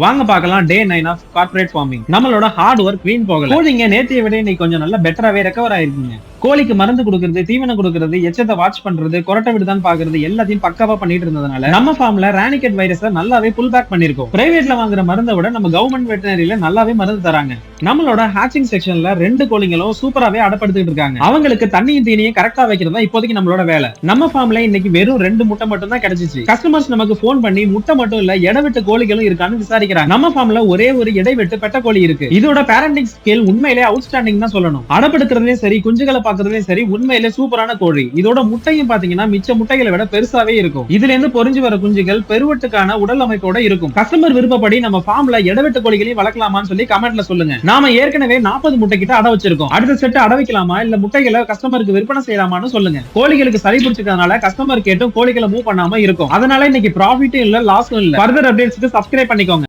வாங்க பார்க்கலாம் டே 9 of corporate farming. நம்மளோட ஹார்ட் ஒர்க் வீண் போகல. கோழிங்க நேத்தைய விட இன்னைக்கு கொஞ்சம் நல்லா பெட்டராவே ரெக்கவர் ஆயிருக்குங்க. கோழிக்கு மருந்து கொடுக்கிறது, தீவனம் கொடுக்கிறது, எச்சத்தை வாட்ச் பண்றது, கொரட்டை விடுதான் பாக்குறது எல்லாத்தையும் பக்காவா பண்ணிட்டு இருந்ததுனால நம்ம ஃபார்ம்ல ராணிகெட் வைரஸை நல்லாவே புல் பேக் பண்ணிருக்கோம். பிரைவேட்ல வாங்குற மருந்தை விட நம்ம கவர்மெண்ட் வெட்டனரியில நல்லாவே மருந்து தராங்க. நம்மளோட ஹேச்சிங் செக்ஷன்ல 2 கோழிங்களும் சூப்பராவே அடப்படுத்திட்டு இருக்காங்க. அவங்களுக்கு தண்ணியும் தீனியும் கரெக்டா வைக்கிறதா இப்போதைக்கு நம்மளோட வேலை. நம்ம ஃபார்ம்ல இன்னைக்கு வெறும் 2 முட்டை மட்டும் தான் கிடைச்சிச்சு. கஸ்டமர்ஸ் நமக்கு போன் பண்ணி முட்டை மட்டும் இல்ல எடவிட்டு கோழிகளும் இருக்கான்னு விசாரிக்கிறாங்க. நம்ம ஃபார்ம்ல ஒரே ஒரு இடைவெட்டு பெட்ட கோழி இருக்கு. இதோட பேரண்டிங் ஸ்கேல் உண்மையிலே அவுட்ஸ்டாண்டிங் தான் சொல்லணும். அடப்படுத்துறதுலயும் சரி, குஞ்சுகளை பாக்குறதுலயும் சரி உண்மையிலே சூப்பரான கோழி. இதோட முட்டையும் பாத்தீங்கன்னா மிச்ச முட்டைகளை விட பெருசாவே இருக்கும். இதுல இருந்து பொரிஞ்சு வர குஞ்சுகள் பெருவட்டுக்கான உடல் அமைப்போட இருக்கும். கஸ்டமர் விருப்பப்படி நம்ம ஃபார்ம்ல எடவெட்டு கோழிகளையும் வளர்க்கலாமான்னு சொல்லி கமெண்ட்ல சொல்லுங்க. நாம ஏற்கனவே 40 முட்டை கிட்ட அட வச்சிருக்கோம். அடுத்த செட் அட வைக்கலாமா இல்ல முட்டைகளை கஸ்டமருக்கு விற்பனை செய்யலாமான்னு சொல்லுங்க. கோழிகளுக்கு சரி பிடிச்சிருக்கிறதுனால கஸ்டமர் கேட்டும் கோழிகளை மூவ் பண்ணாம இருக்கும். அதனால இன்னைக்கு ப்ராஃபிட்டும் இல்ல லாஸும் இல்ல. ஃபர்தர் அப்டேட்ஸ்க்கு சப்ஸ்கிரைப் பண்ணிக்கோங்க.